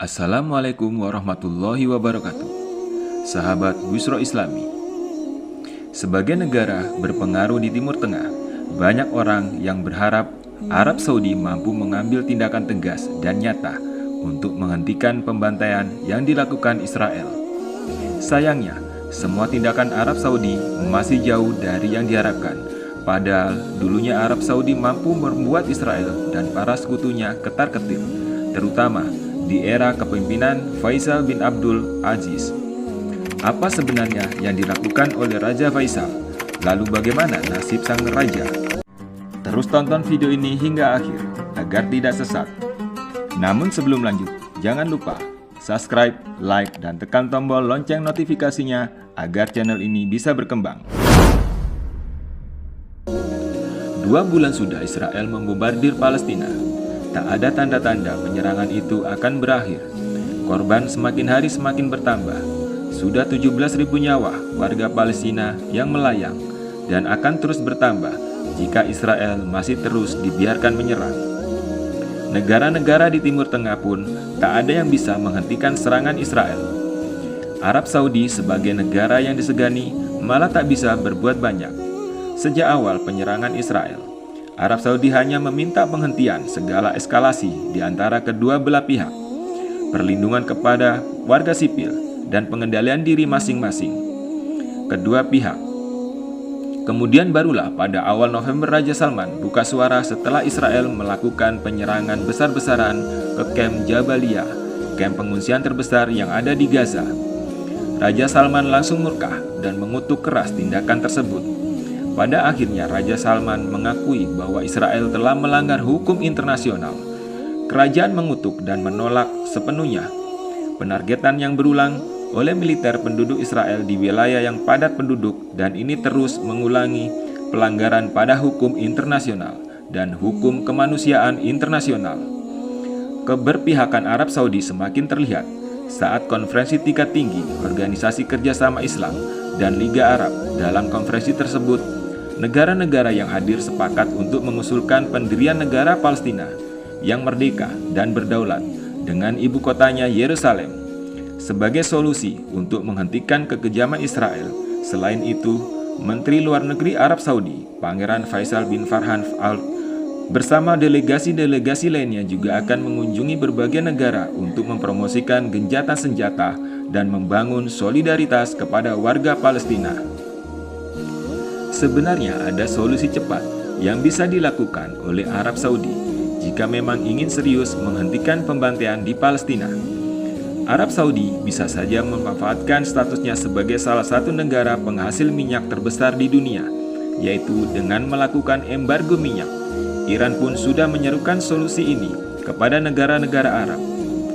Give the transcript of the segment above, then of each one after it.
Assalamualaikum warahmatullahi wabarakatuh. Sahabat Busro Islami, sebagai negara berpengaruh di Timur Tengah, banyak orang yang berharap Arab Saudi mampu mengambil tindakan tegas dan nyata untuk menghentikan pembantaian yang dilakukan Israel. Sayangnya, semua tindakan Arab Saudi masih jauh dari yang diharapkan. Padahal dulunya Arab Saudi mampu membuat Israel dan para sekutunya ketar-ketir, terutama di era kepemimpinan Faisal bin Abdul Aziz. Apa sebenarnya yang dilakukan oleh Raja Faisal? Lalu bagaimana nasib sang raja? Terus tonton video ini hingga akhir agar tidak sesat. Namun sebelum lanjut, jangan lupa subscribe, like, dan tekan tombol lonceng notifikasinya agar channel ini bisa berkembang. 2 bulan sudah Israel membombardir Palestina. Tak ada tanda-tanda penyerangan itu akan berakhir. Korban semakin hari semakin bertambah. Sudah 17.000 nyawa warga Palestina yang melayang dan akan terus bertambah jika Israel masih terus dibiarkan menyerang. Negara-negara di Timur Tengah pun tak ada yang bisa menghentikan serangan Israel. Arab Saudi sebagai negara yang disegani malah tak bisa berbuat banyak. Sejak awal penyerangan Israel, Arab Saudi hanya meminta penghentian segala eskalasi di antara kedua belah pihak, perlindungan kepada warga sipil, dan pengendalian diri masing-masing kedua pihak. Kemudian barulah pada awal November Raja Salman buka suara setelah Israel melakukan penyerangan besar-besaran ke kamp Jabalia, kamp pengungsian terbesar yang ada di Gaza. Raja Salman langsung murka dan mengutuk keras tindakan tersebut. Pada akhirnya Raja Salman mengakui bahwa Israel telah melanggar hukum internasional. Kerajaan mengutuk dan menolak sepenuhnya penargetan yang berulang oleh militer penduduk Israel di wilayah yang padat penduduk, dan ini terus mengulangi pelanggaran pada hukum internasional dan hukum kemanusiaan internasional. Keberpihakan Arab Saudi semakin terlihat saat konferensi tingkat tinggi Organisasi Kerjasama Islam dan Liga Arab. Dalam konferensi tersebut, negara-negara yang hadir sepakat untuk mengusulkan pendirian negara Palestina yang merdeka dan berdaulat dengan ibu kotanya Yerusalem sebagai solusi untuk menghentikan kekejaman Israel. Selain itu, Menteri Luar Negeri Arab Saudi, Pangeran Faisal bin Farhan Al bersama delegasi-delegasi lainnya juga akan mengunjungi berbagai negara untuk mempromosikan gencatan senjata dan membangun solidaritas kepada warga Palestina. Sebenarnya ada solusi cepat yang bisa dilakukan oleh Arab Saudi jika memang ingin serius menghentikan pembantaian di Palestina. Arab Saudi bisa saja memanfaatkan statusnya sebagai salah satu negara penghasil minyak terbesar di dunia, yaitu dengan melakukan embargo minyak. Iran pun sudah menyerukan solusi ini kepada negara-negara Arab.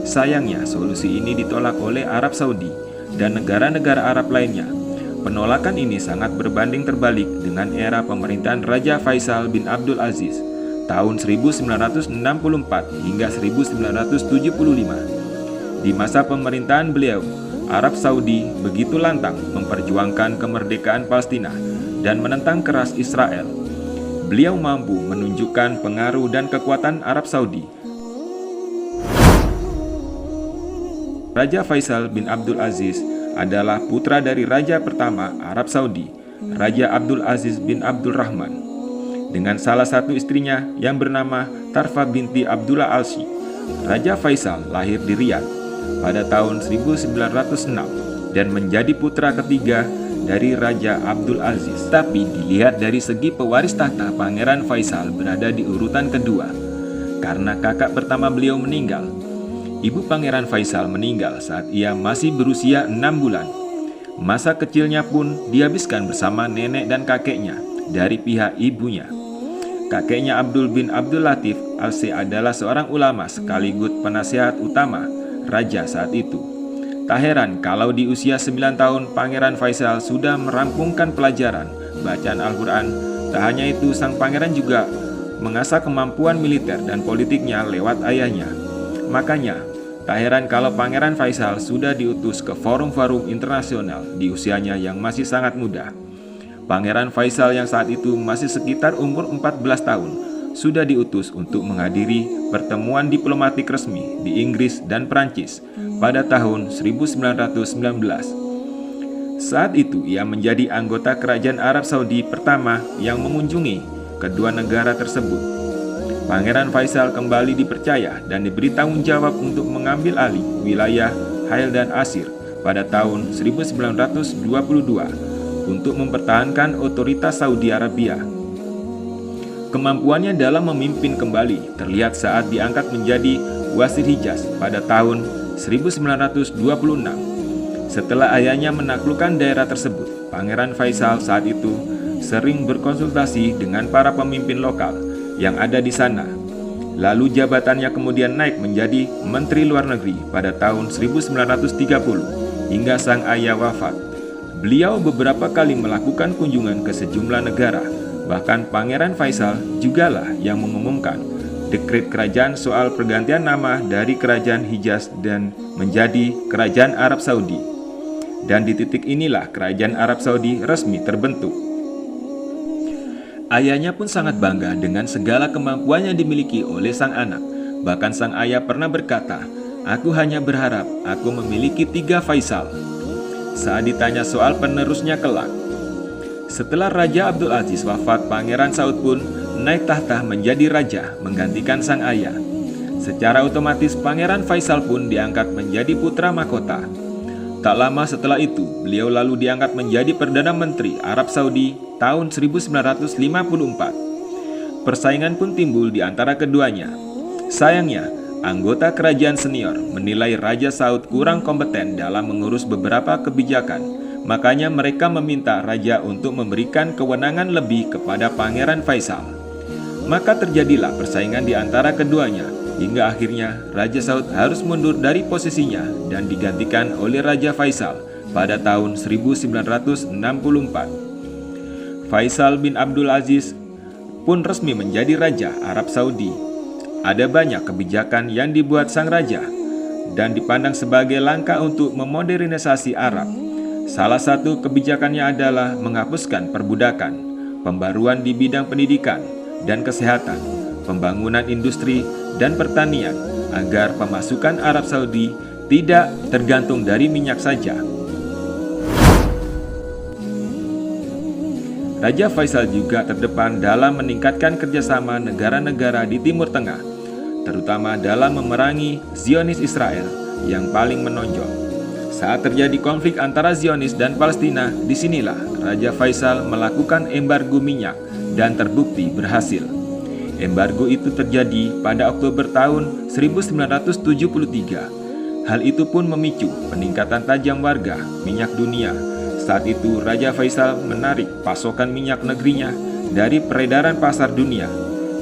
Sayangnya solusi ini ditolak oleh Arab Saudi dan negara-negara Arab lainnya. Penolakan ini sangat berbanding terbalik dengan era pemerintahan Raja Faisal bin Abdul Aziz tahun 1964 hingga 1975. Di masa pemerintahan beliau, Arab Saudi begitu lantang memperjuangkan kemerdekaan Palestina dan menentang keras Israel. Beliau mampu menunjukkan pengaruh dan kekuatan Arab Saudi. Raja Faisal bin Abdul Aziz adalah putra dari Raja pertama Arab Saudi, Raja Abdul Aziz bin Abdul Rahman, dengan salah satu istrinya yang bernama Tarfa binti Abdullah Al-Shi. Raja Faisal lahir di Riyadh pada tahun 1906 dan menjadi putra ketiga dari Raja Abdul Aziz. Tapi dilihat dari segi pewaris tahta, Pangeran Faisal berada di urutan kedua karena kakak pertama beliau meninggal. Ibu Pangeran Faisal meninggal saat ia masih berusia 6 bulan. Masa kecilnya pun dihabiskan bersama nenek dan kakeknya dari pihak ibunya. Kakeknya Abdul bin Abdul Latif Al-Si adalah seorang ulama sekaligus penasihat utama raja saat itu. Tak heran kalau di usia 9 tahun Pangeran Faisal sudah merampungkan pelajaran bacaan Al-Quran. Tak hanya itu, sang pangeran juga mengasah kemampuan militer dan politiknya lewat ayahnya. Makanya, tak heran kalau Pangeran Faisal sudah diutus ke forum-forum internasional di usianya yang masih sangat muda. Pangeran Faisal yang saat itu masih sekitar umur 14 tahun sudah diutus untuk menghadiri pertemuan diplomatik resmi di Inggris dan Prancis pada tahun 1919. Saat itu ia menjadi anggota kerajaan Arab Saudi pertama yang mengunjungi kedua negara tersebut. Pangeran Faisal kembali dipercaya dan diberi tanggung jawab untuk mengambil alih wilayah Hail dan Asir pada tahun 1922 untuk mempertahankan otoritas Saudi Arabia. Kemampuannya dalam memimpin kembali terlihat saat diangkat menjadi Wazir Hijaz pada tahun 1926. Setelah ayahnya menaklukkan daerah tersebut, Pangeran Faisal saat itu sering berkonsultasi dengan para pemimpin lokal yang ada di sana. Lalu jabatannya kemudian naik menjadi Menteri Luar Negeri pada tahun 1930 hingga sang ayah wafat. Beliau beberapa kali melakukan kunjungan ke sejumlah negara. Bahkan Pangeran Faisal jugalah yang mengumumkan dekret kerajaan soal pergantian nama dari Kerajaan Hijaz dan menjadi Kerajaan Arab Saudi. Dan di titik inilah Kerajaan Arab Saudi resmi terbentuk. Ayahnya pun sangat bangga dengan segala kemampuan yang dimiliki oleh sang anak. Bahkan sang ayah pernah berkata, "Aku hanya berharap aku memiliki 3 Faisal." Saat ditanya soal penerusnya kelak, setelah Raja Abdul Aziz wafat, Pangeran Saud pun naik tahta menjadi raja menggantikan sang ayah. Secara otomatis Pangeran Faisal pun diangkat menjadi putra mahkota. Tak lama setelah itu, beliau lalu diangkat menjadi Perdana Menteri Arab Saudi tahun 1954. Persaingan pun timbul di antara keduanya. Sayangnya, anggota kerajaan senior menilai Raja Saud kurang kompeten dalam mengurus beberapa kebijakan. Makanya mereka meminta raja untuk memberikan kewenangan lebih kepada Pangeran Faisal. Maka terjadilah persaingan di antara keduanya, hingga akhirnya Raja Saud harus mundur dari posisinya dan digantikan oleh Raja Faisal pada tahun 1964. Faisal bin Abdul Aziz pun resmi menjadi Raja Arab Saudi. Ada banyak kebijakan yang dibuat sang raja dan dipandang sebagai langkah untuk memodernisasi Arab. Salah satu kebijakannya adalah menghapuskan perbudakan, pembaruan di bidang pendidikan dan kesehatan, pembangunan industri dan pertanian, agar pemasukan Arab Saudi tidak tergantung dari minyak saja. Raja Faisal juga terdepan dalam meningkatkan kerjasama negara-negara di Timur Tengah, terutama dalam memerangi Zionis Israel yang paling menonjol. Saat terjadi konflik antara Zionis dan Palestina, disinilah Raja Faisal melakukan embargo minyak dan terbukti berhasil. Embargo itu terjadi pada Oktober tahun 1973. Hal itu pun memicu peningkatan tajam harga minyak dunia. Saat itu Raja Faisal menarik pasokan minyak negerinya dari peredaran pasar dunia,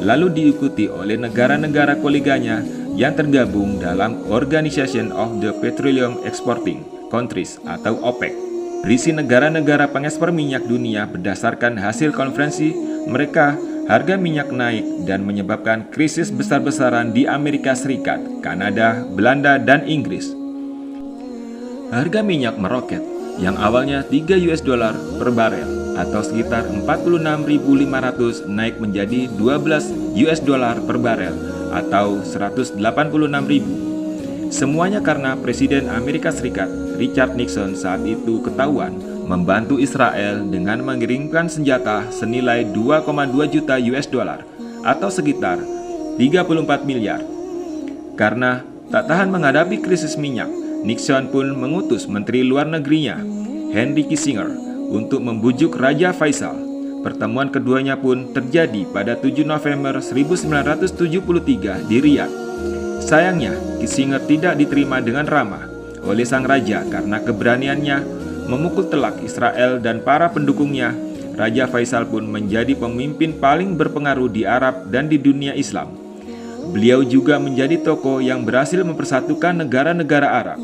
lalu diikuti oleh negara-negara koleganya yang tergabung dalam Organization of the Petroleum Exporting Countries atau OPEC. Berisi negara-negara pengekspor minyak dunia. Berdasarkan hasil konferensi mereka, harga minyak naik dan menyebabkan krisis besar-besaran di Amerika Serikat, Kanada, Belanda, dan Inggris. Harga minyak meroket yang awalnya $3 per barel atau sekitar 46.500 naik menjadi $12 per barel atau 186.000. Semuanya karena Presiden Amerika Serikat Richard Nixon saat itu ketahuan membantu Israel dengan mengirimkan senjata senilai $2,2 juta atau sekitar 34 miliar. Karena tak tahan menghadapi krisis minyak, Nixon pun mengutus Menteri Luar Negerinya, Henry Kissinger, untuk membujuk Raja Faisal. Pertemuan keduanya pun terjadi pada 7 November 1973 di Riyadh. Sayangnya, Kissinger tidak diterima dengan ramah oleh sang raja karena keberaniannya memukul telak Israel dan para pendukungnya. Raja Faisal pun menjadi pemimpin paling berpengaruh di Arab dan di dunia Islam. Beliau juga menjadi tokoh yang berhasil mempersatukan negara-negara Arab.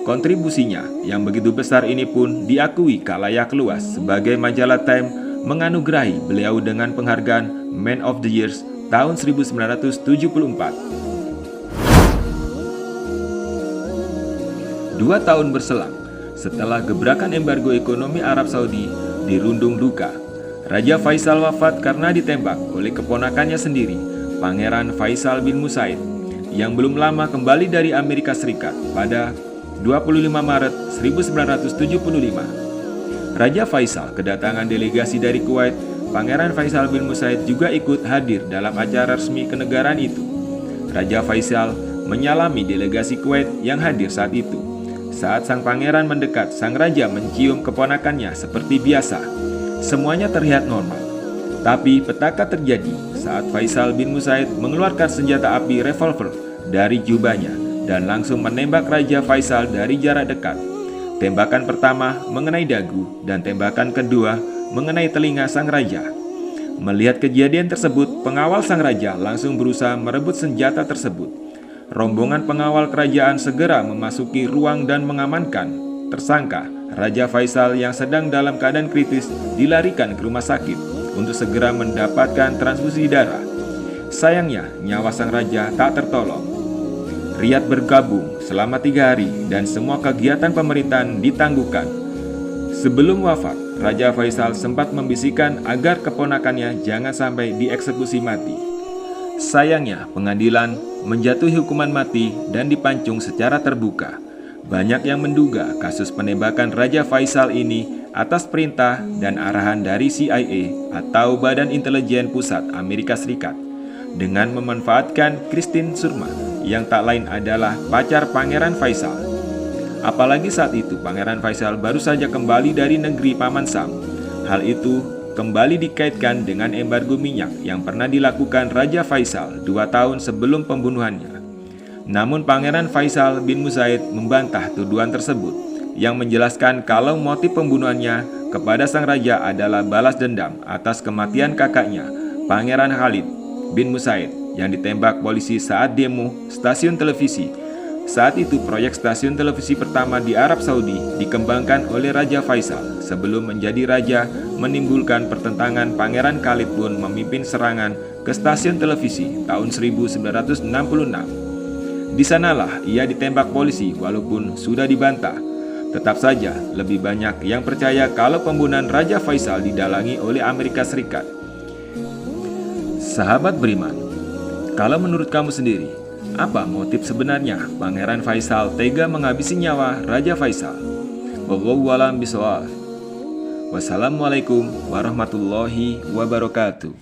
Kontribusinya yang begitu besar ini pun diakui khalayak luas, sebagai majalah Time menganugerahi beliau dengan penghargaan Man of the Year tahun 1974. 2 tahun berselang, setelah gebrakan embargo ekonomi Arab Saudi dirundung duka, Raja Faisal wafat karena ditembak oleh keponakannya sendiri Pangeran Faisal bin Musaid, yang belum lama kembali dari Amerika Serikat pada 25 Maret 1975. Raja Faisal kedatangan delegasi dari Kuwait. Pangeran Faisal bin Musaid juga ikut hadir dalam acara resmi kenegaraan itu. Raja Faisal menyalami delegasi Kuwait yang hadir saat itu. Saat sang pangeran mendekat, sang raja mencium keponakannya seperti biasa. Semuanya terlihat normal. Tapi petaka terjadi saat Faisal bin Musaid mengeluarkan senjata api revolver dari jubahnya dan langsung menembak Raja Faisal dari jarak dekat. Tembakan pertama mengenai dagu dan tembakan kedua mengenai telinga sang raja. Melihat kejadian tersebut, pengawal sang raja langsung berusaha merebut senjata tersebut. Rombongan pengawal kerajaan segera memasuki ruang dan mengamankan tersangka. Raja Faisal yang sedang dalam keadaan kritis dilarikan ke rumah sakit untuk segera mendapatkan transfusi darah. Sayangnya, nyawa sang raja tak tertolong. Riyadh bergabung selama 3 hari dan semua kegiatan pemerintahan ditangguhkan. Sebelum wafat, Raja Faisal sempat membisikkan agar keponakannya jangan sampai dieksekusi mati. Sayangnya, pengadilan menjatuhi hukuman mati dan dipancung secara terbuka. Banyak yang menduga kasus penembakan Raja Faisal ini atas perintah dan arahan dari CIA atau Badan Intelijen Pusat Amerika Serikat dengan memanfaatkan Christine Surma yang tak lain adalah pacar Pangeran Faisal. Apalagi saat itu Pangeran Faisal baru saja kembali dari negeri Paman Sam. Hal itu kembali dikaitkan dengan embargo minyak yang pernah dilakukan Raja Faisal 2 tahun sebelum pembunuhannya. Namun Pangeran Faisal bin Musaid membantah tuduhan tersebut yang menjelaskan kalau motif pembunuhannya kepada sang raja adalah balas dendam atas kematian kakaknya, Pangeran Khalid bin Musaid, yang ditembak polisi saat demo stasiun televisi. Saat itu proyek stasiun televisi pertama di Arab Saudi dikembangkan oleh Raja Faisal. Sebelum menjadi raja, menimbulkan pertentangan, Pangeran Khalid pun memimpin serangan ke stasiun televisi tahun 1966. Di sanalah ia ditembak polisi walaupun sudah dibantah. Tetap saja lebih banyak yang percaya kalau pembunuhan Raja Faisal didalangi oleh Amerika Serikat. Sahabat beriman, kalau menurut kamu sendiri, apa motif sebenarnya Pangeran Faisal tega menghabisi nyawa Raja Faisal? Wallahu a'lam bishawab. Wassalamualaikum warahmatullahi wabarakatuh.